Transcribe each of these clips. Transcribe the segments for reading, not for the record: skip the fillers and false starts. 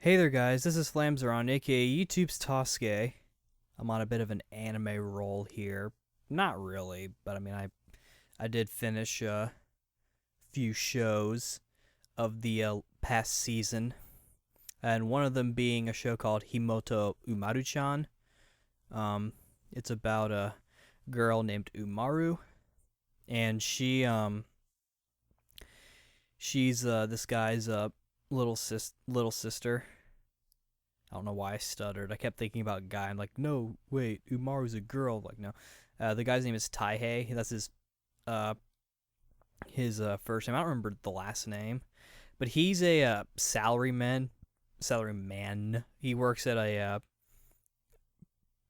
Hey there, guys. This is Flamzeron, aka YouTube's Tasuke. I'm on a bit of an anime roll here. Not really, but I did finish a few shows of the past season, and one of them being a show called Himouto Umaru-chan. It's about a girl named Umaru, and she's this guy's little sister. I don't know why I stuttered. I kept thinking about guy. I'm like, no, wait, Umaru's a girl. Like, no. The guy's name is Taihei. That's his first name. I don't remember the last name, but he's a salaryman. Salaryman. He works at I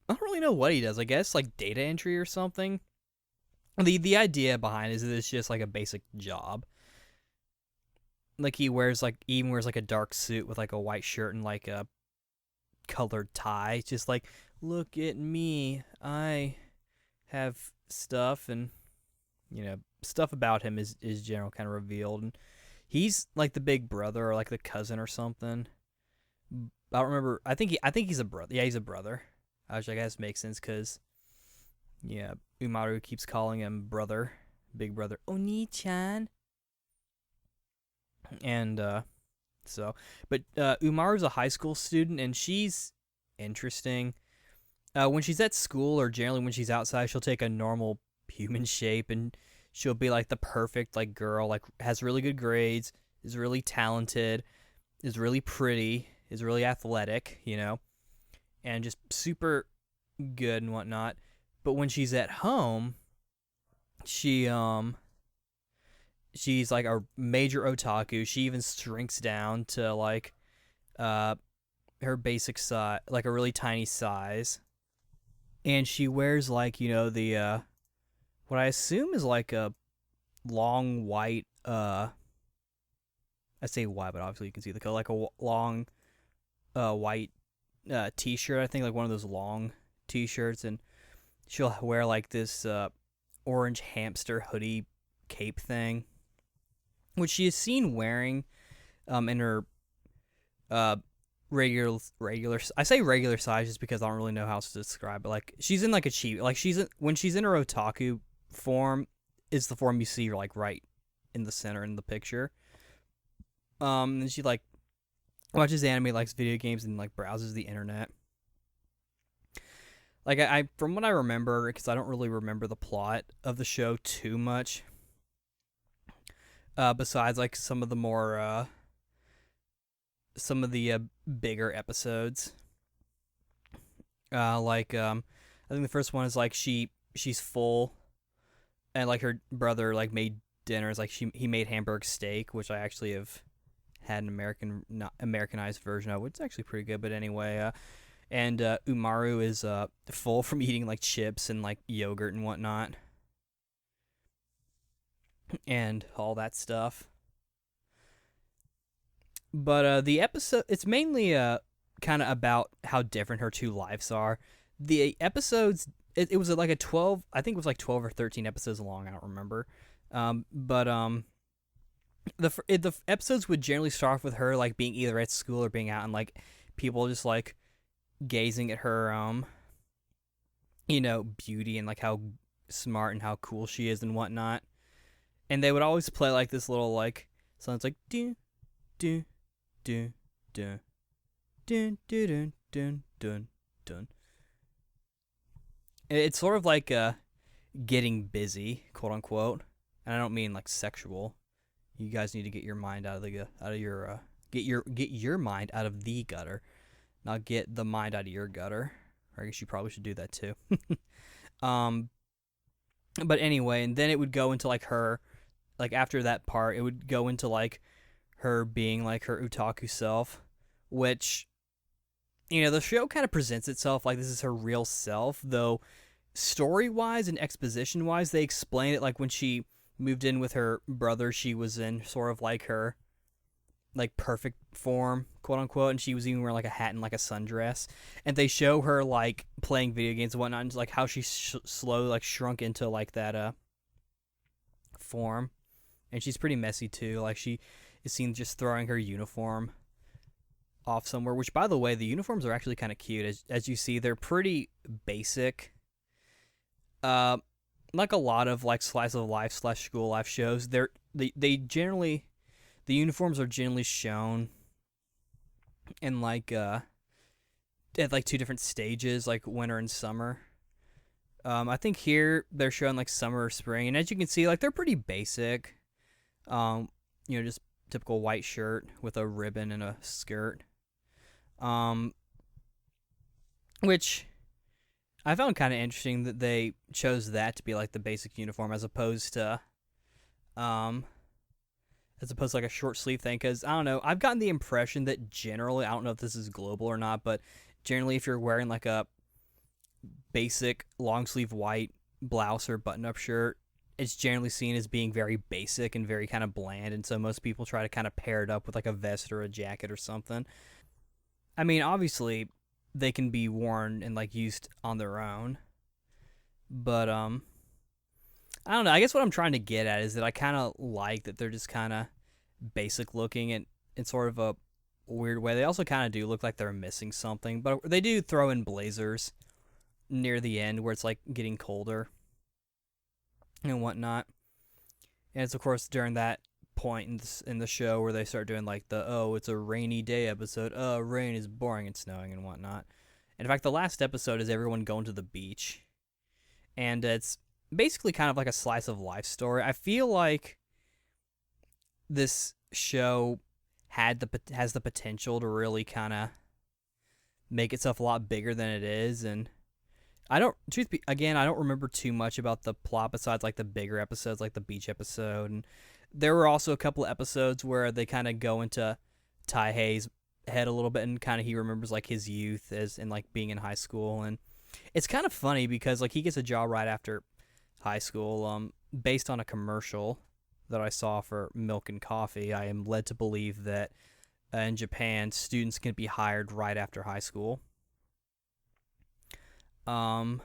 don't really know what he does. I guess like data entry or something. The idea behind it is that it's just like a basic job. Like he even wears like a dark suit with like a white shirt and like a colored tie. It's just like, look at me. I have stuff, and stuff about him is general kind of revealed. And he's like the big brother or like the cousin or something. I don't remember. I think he's a brother. Yeah, he's a brother. Which I guess makes sense because yeah, Umaru keeps calling him brother, big brother, onii-chan, and but Umaru's a high school student, and she's interesting. When she's at school, or generally when she's outside, she'll take a normal human shape, and she'll be like the perfect like girl, like has really good grades, is really talented, is really pretty, is really athletic, and just super good and whatnot. But when she's at home, she she's like a major otaku. She even shrinks down to like uh her basic size, like a really tiny size, and she wears like the what I assume is like a long white I say white, but obviously you can see the color, like a long white t-shirt. I think like one of those long t-shirts, and she'll wear like this orange hamster hoodie cape thing, which she is seen wearing in her uh regular. I say regular size just because I don't really know how else to describe it. Like she's in like a cheap, like when she's in her otaku form, is the form you see like right in the center in the picture. And she like watches anime, likes video games, and like browses the internet. Like I from what I remember, because I don't really remember the plot of the show too much. Besides like some of the bigger episodes. I think the first one is like she's full, and like her brother like made dinners. Like he made Hamburg steak, which I actually have had an not Americanized version of. It's actually pretty good. But anyway, and Umaru is full from eating like chips and like yogurt and whatnot, and all that stuff. But the episode, it's mainly kind of about how different her two lives are. The episodes, it was like a 12, I think it was like 12 or 13 episodes long. I don't remember. But the episodes would generally start off with her like being either at school or being out, and like people just like gazing at her beauty and like how smart and how cool she is and whatnot. And they would always play like this little like sounds like do do do do dun dun dun dun dun dun. It's sort of like getting busy, quote unquote, and I don't mean like sexual. You guys need to get your mind out of your get your mind out of the gutter, not get the mind out of your gutter. Or I guess you probably should do that too. um, but anyway, and then it would go into like her, like after that part, it would go into like her being like her otaku self, which the show kind of presents itself like this is her real self, though story wise and exposition wise, they explain it like when she moved in with her brother, she was in sort of like her like perfect form, quote unquote, and she was even wearing like a hat and like a sundress. And they show her like playing video games and whatnot, and like how she slowly like shrunk into like that form. And she's pretty messy too. Like she is seen just throwing her uniform off somewhere. Which, by the way, the uniforms are actually kind of cute. As you see, they're pretty basic. Uh, like a lot of like slice of life slash school life shows, they generally the uniforms are generally shown in like at like two different stages, like winter and summer. I think here they're showing like summer or spring, and as you can see, like they're pretty basic. Um, just typical white shirt with a ribbon and a skirt. Um, which I found kind of interesting that they chose that to be like the basic uniform um, as opposed to like a short sleeve thing. Because I don't know, I've gotten the impression that generally, I don't know if this is global or not, but generally, if you're wearing like a basic long sleeve white blouse or button up shirt, it's generally seen as being very basic and very kind of bland, and so most people try to kind of pair it up with like a vest or a jacket or something. I mean, obviously, they can be worn and like used on their own, but I don't know. I guess what I'm trying to get at is that I kind of like that they're just kind of basic looking and in sort of a weird way. They also kind of do look like they're missing something, but they do throw in blazers near the end where it's like getting colder and whatnot. And it's of course during that point in the show where they start doing like the it's a rainy day episode. Rain is boring and snowing and whatnot. And in fact, the last episode is everyone going to the beach, and it's basically kind of like a slice of life story. I feel like this show has the potential to really kind of make itself a lot bigger than it is, and I don't remember too much about the plot besides like the bigger episodes, like the beach episode. And there were also a couple of episodes where they kind of go into Taihei's head a little bit, and kind of he remembers like his youth as in like being in high school. And it's kind of funny because like he gets a job right after high school, based on a commercial that I saw for milk and coffee. I am led to believe that in Japan, students can be hired right after high school. Um,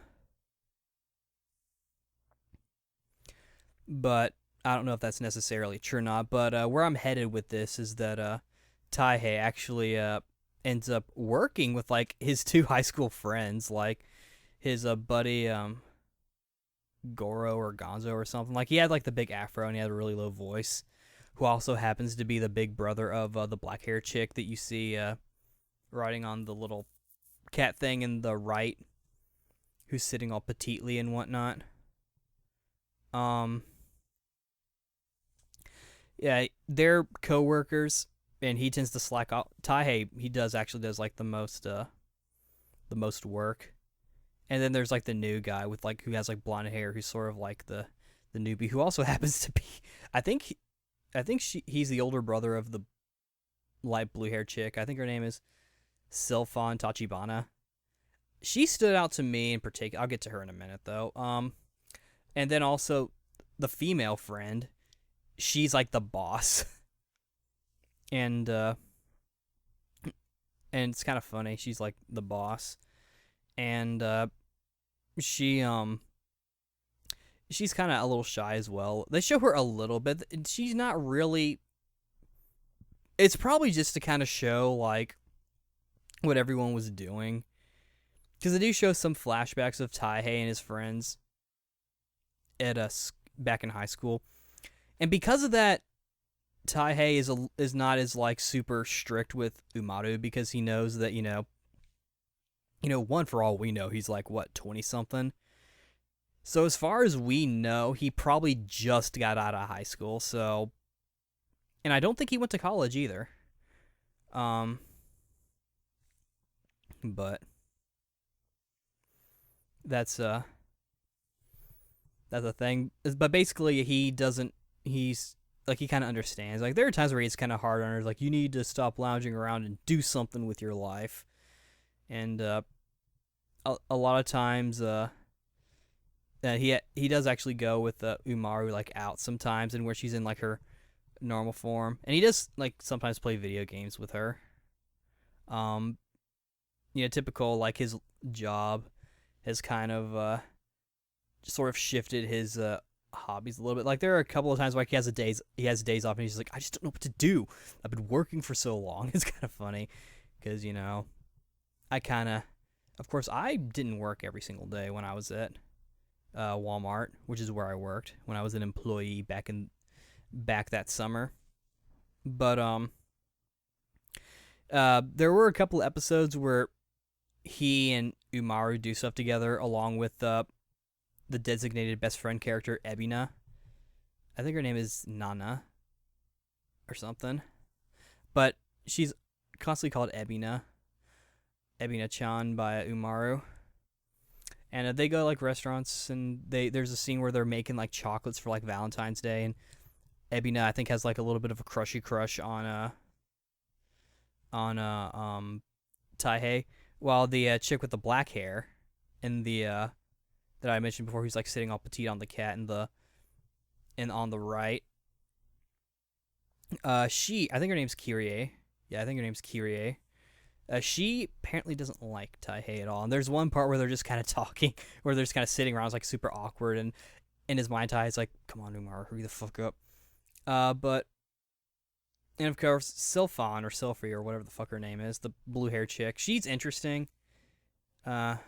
but I don't know if that's necessarily true or not. But where I'm headed with this is that Taihei actually ends up working with like his two high school friends, like his buddy Goro or Gonzo or something. Like he had like the big afro and he had a really low voice. Who also happens to be the big brother of the black hair chick that you see riding on the little cat thing in the right, who's sitting all petitely and whatnot. Um, yeah, they're coworkers, and he tends to slack off. Taihei, he does like the most work, and then there's like the new guy with like who has like blonde hair, who's sort of like the newbie, who also happens to be, I think, he's the older brother of the light blue hair chick. I think her name is Sylphon Tachibana. She stood out to me in particular. I'll get to her in a minute though. And then also the female friend, she's like the boss, and it's kind of funny. She's like the boss, and she she's kind of a little shy as well. They show her a little bit. She's not really. It's probably just to kind of show like what everyone was doing, because they do show some flashbacks of Taihei and his friends at back in high school, and because of that, Taihei is not as like super strict with Umaru, because he knows that one, for all we know, he's like what, 20 something. So as far as we know, he probably just got out of high school. So, and I don't think he went to college either. But that's a thing. But basically, he's like, he kind of understands. Like, there are times where he's kind of hard on her, like, you need to stop lounging around and do something with your life. And a lot of times, he does actually go with Umaru like out sometimes, and where she's in like her normal form, and he does like sometimes play video games with her. Typical, like his job has kind of sort of shifted his hobbies a little bit. Like there are a couple of times where he has days off, and he's like, I just don't know what to do. I've been working for so long. It's kind of funny. because I kind of course, I didn't work every single day when I was at Walmart, which is where I worked when I was an employee back that summer. But there were a couple episodes where he and Umaru do stuff together, along with the designated best friend character Ebina. I think her name is Nana or something, but she's constantly called Ebina-chan by Umaru. And they go to like restaurants, and there's a scene where they're making like chocolates for like Valentine's Day, and Ebina I think has like a little bit of a crushy crush on Taihei, while the chick with the black hair and the that I mentioned before, who's like sitting all petite on the cat and on the right, I think her name's Kirie. Yeah, I think her name's Kirie. She apparently doesn't like Taihei at all. And there's one part where they're just kind of talking, where they're just kind of sitting around, it's like super awkward. And in his mind, Taihei's like, "Come on, Umar, hurry the fuck up." And of course, Sylphon or Sylphie or whatever the fuck her name is, the blue hair chick. She's interesting. I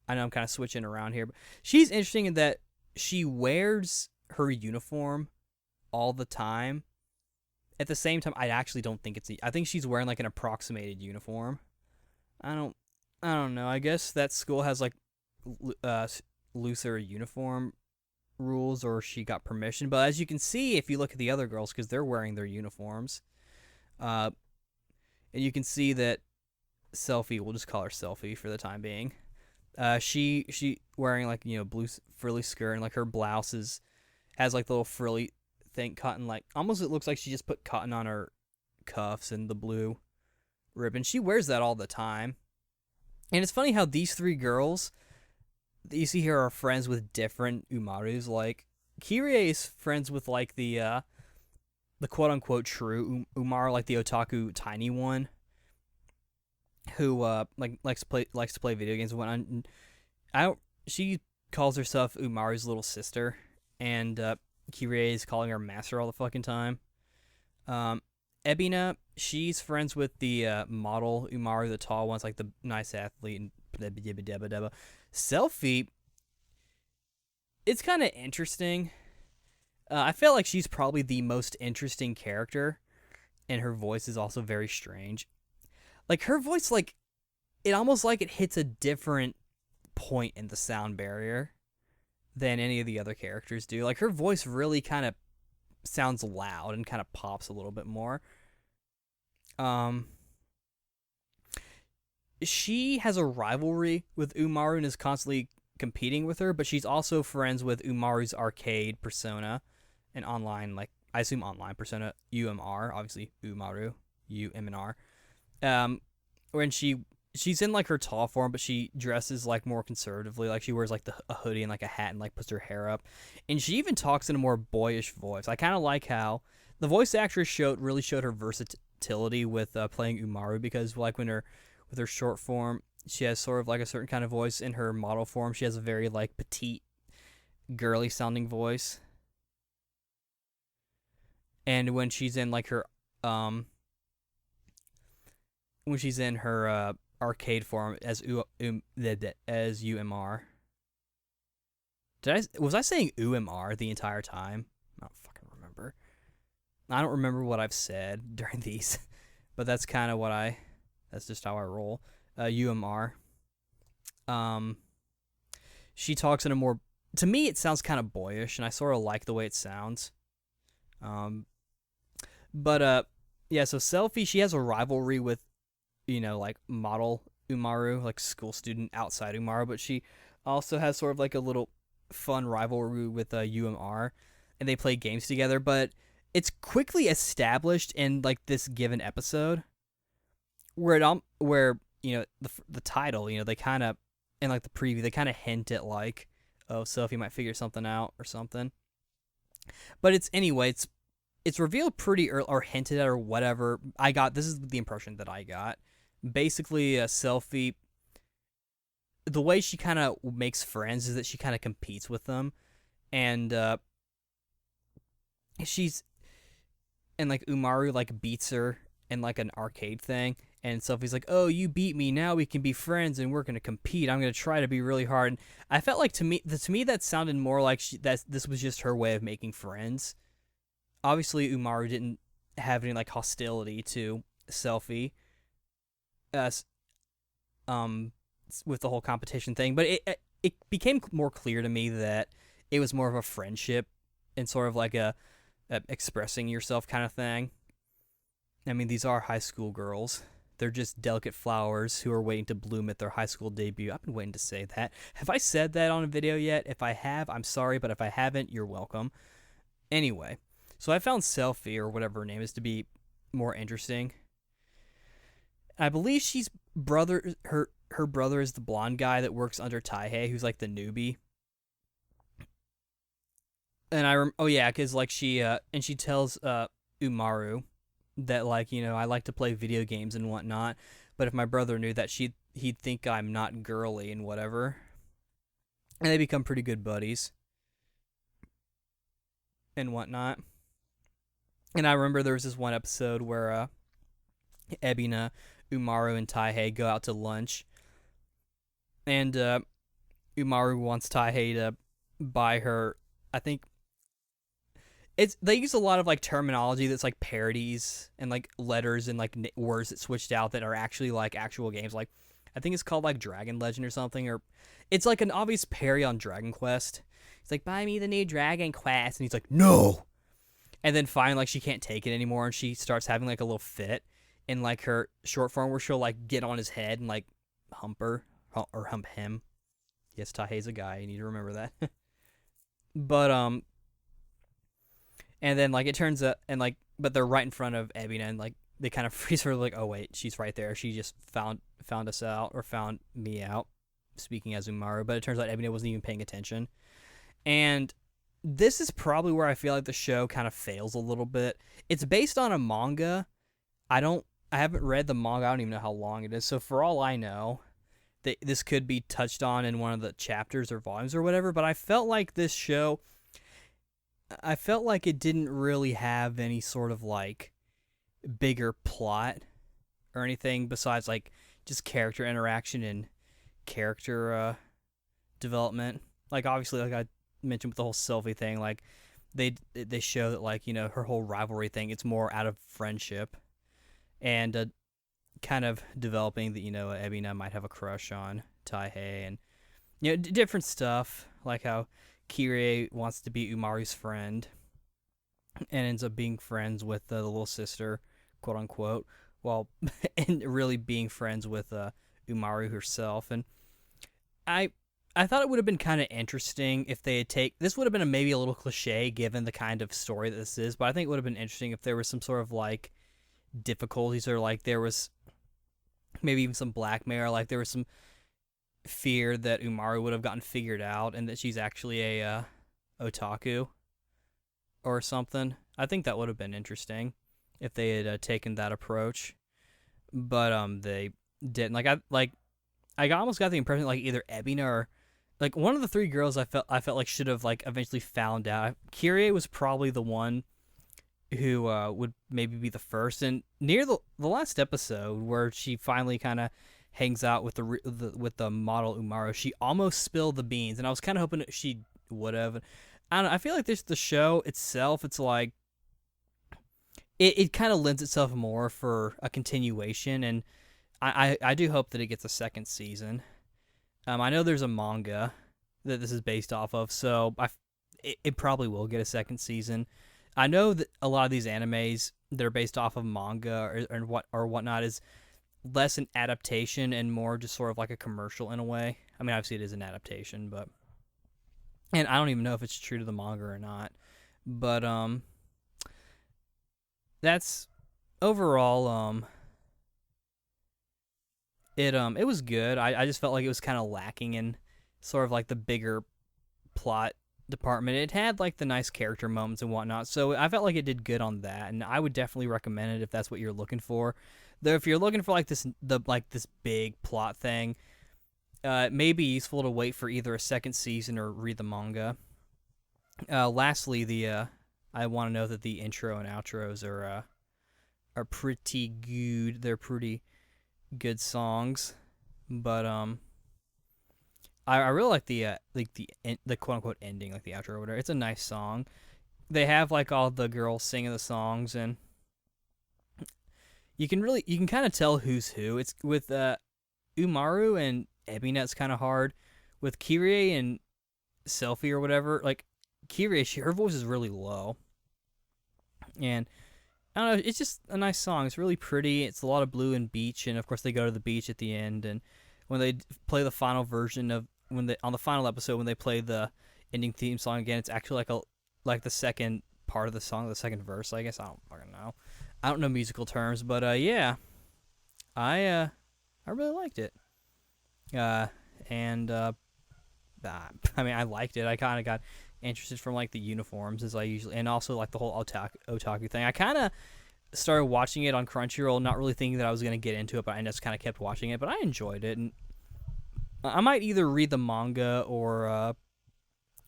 know I'm kind of switching around here, but she's interesting in that she wears her uniform all the time. At the same time, I actually don't think I think she's wearing like an approximated uniform. I don't know. I guess that school has like looser uniform rules, or she got permission. But as you can see, if you look at the other girls, because they're wearing their uniforms, and you can see that Selfie, we'll just call her Selfie for the time being. She wearing like blue frilly skirt, and like her blouse has like the little frilly thing, cotton, like almost it looks like she just put cotton on her cuffs and the blue ribbon. She wears that all the time. And it's funny how these three girls that you see here are friends with different Umarus. Like Kirie is friends with like the quote unquote true Umaru, like the otaku tiny one, who like likes to play video games and whatnot. She calls herself Umaru's little sister, and Kirie is calling her master all the fucking time. Ebina, she's friends with the model Umaru, the tall one's like the nice athlete, and Selfie, it's kind of interesting. I feel like she's probably the most interesting character, and her voice is also very strange. Like her voice, like it almost like it hits a different point in the sound barrier than any of the other characters do. Like her voice really kind of sounds loud and kind of pops a little bit more. She has a rivalry with Umaru and is constantly competing with her, but she's also friends with Umaru's arcade persona and online, like I assume online persona, UMR, obviously Umaru, UMNR. When she's in like her tall form, but she dresses like more conservatively. Like she wears like a hoodie and like a hat and like puts her hair up, and she even talks in a more boyish voice. I kind of like how the voice actress really showed her versatility with playing Umaru, because like with her short form, she has sort of like a certain kind of voice. In her model form, she has a very like petite, girly sounding voice. And when she's in like her arcade form as UMR. Was I saying UMR the entire time? I don't fucking remember. I don't remember what I've said during these, but that's kind of that's just how I roll. UMR. She talks in a more, to me it sounds kind of boyish, and I sort of like the way it sounds. But yeah, so Selfie, she has a rivalry with like model Umaru, like school student outside Umaru, but she also has sort of like a little fun rivalry with UMR, and they play games together. But it's quickly established in like this given episode where the title, they kind of, in like the preview, they kind of hint at like, oh, Selfie might figure something out or something. But it's revealed pretty early, or hinted at, or whatever. This is the impression that I got. Basically, Selfie, the way she kind of makes friends is that she kind of competes with them, and and like Umaru like beats her in like an arcade thing, And Sophie's like, "Oh, you beat me. Now we can be friends, and we're gonna compete. I'm gonna try to be really hard." And I felt like to me that sounded more like that this was just her way of making friends. Obviously, Umaru didn't have any like hostility to Selfie, uh, um, with the whole competition thing, but it became more clear to me that it was more of a friendship and sort of like a expressing yourself kind of thing. I mean, these are high school girls. They're just delicate flowers who are waiting to bloom at their high school debut. I've been waiting to say that. Have I said that on a video yet? If I have, I'm sorry, but if I haven't, you're welcome. Anyway, so I found Selfie, or whatever her name is, to be more interesting. I believe she's her brother is the blonde guy that works under Taihei, who's like the newbie. And oh yeah, because like she tells Umaru that, like, I like to play video games and whatnot, but if my brother knew that, he'd think I'm not girly and whatever. And they become pretty good buddies and whatnot. And I remember there was this one episode where Ebina, Umaru, and Taihei go out to lunch, and Umaru wants Taihei to buy her. I think they use a lot of like terminology that's like parodies and like letters and like words that switched out that are actually like actual games. Like I think it's called like Dragon Legend or something, or it's like an obvious parody on Dragon Quest. It's like, buy me the new Dragon Quest, and he's like, no. And then finally, like, she can't take it anymore, and she starts having like a little fit in like her short form where she'll like get on his head and like hump her or hump him. Yes, Taihei's a guy. You need to remember that. But and then like it turns out, and like, but they're right in front of Ebina, and like they kind of freeze her, like, oh wait, she's right there. She just found us out, or found me out, speaking as Umaru. But it turns out Ebina wasn't even paying attention. And this is probably where I feel like the show kind of fails a little bit. It's based on a manga. I haven't read the manga. I don't even know how long it is. So for all I know, this could be touched on in one of the chapters or volumes or whatever. But I felt like this show, I felt like it didn't really have any sort of like bigger plot or anything besides like just character interaction and character development. Like obviously, like I mentioned with the whole Sylvie thing, like they show that, like, her whole rivalry thing, it's more out of friendship and kind of developing that Ebina might have a crush on Taihei, and different stuff, like how Kirie wants to be Umaru's friend and ends up being friends with the little sister, quote unquote, while and really being friends with Umaru herself. And I thought it would have been kind of interesting if they had this would have been maybe a little cliche given the kind of story that this is, but I think it would have been interesting if there was some sort of like difficulties, or like there was maybe even some blackmail, like there was some fear that Umaru would have gotten figured out and that she's actually a otaku or something. I think that would have been interesting if they had taken that approach, but they didn't. I almost got the impression like either Ebina or like one of the three girls I felt like should have like eventually found out. Kirie was probably the one who would maybe be the first, and near the last episode where she finally kind of hangs out with the model Umaru, she almost spilled the beans, and I was kind of hoping that she would have. I don't know, I feel like the show itself, it's like it kind of lends itself more for a continuation, and I do hope that it gets a second season. I know there's a manga that this is based off of, so it probably will get a second season. I know that a lot of these animes that are based off of manga or whatnot is less an adaptation and more just sort of like a commercial in a way. I mean, obviously it is an adaptation, but and I don't even know if it's true to the manga or not. But that's overall it was good. I just felt like it was kind of lacking in sort of like the bigger plot department. It had like the nice character moments and whatnot, so I felt like it did good on that, and I would definitely recommend it if that's what you're looking for. Though if you're looking for like this big plot thing, it may be useful to wait for either a second season or read the manga. Lastly, I want to know that the intro and outros are pretty good. They're pretty good songs, but I really like the quote unquote ending, like the outro or whatever. It's a nice song. They have like all the girls singing the songs, and you can kind of tell who's who. It's with Umaru and Ebina. It's kind of hard with Kyrie and Selfie or whatever. Like Kyrie, her voice is really low, and I don't know. It's just a nice song. It's really pretty. It's a lot of blue and beach, and of course they go to the beach at the end. And when they play the final version of when they on the final episode when they play the ending theme song again, it's actually like the second part of the song, the second verse. I guess I don't fucking know. I don't know musical terms, but yeah, I really liked it. And I mean, I liked it. I kind of got interested from like the uniforms as I usually, and also like the whole otaku thing. I kind of started watching it on Crunchyroll, not really thinking that I was gonna get into it, but I just kind of kept watching it. But I enjoyed it, and I might either read the manga or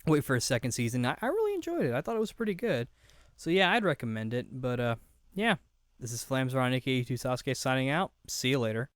wait for a second season. I really enjoyed it. I thought it was pretty good. So yeah, I'd recommend it. But yeah, this is Flames Around aka Tasuke signing out. See you later.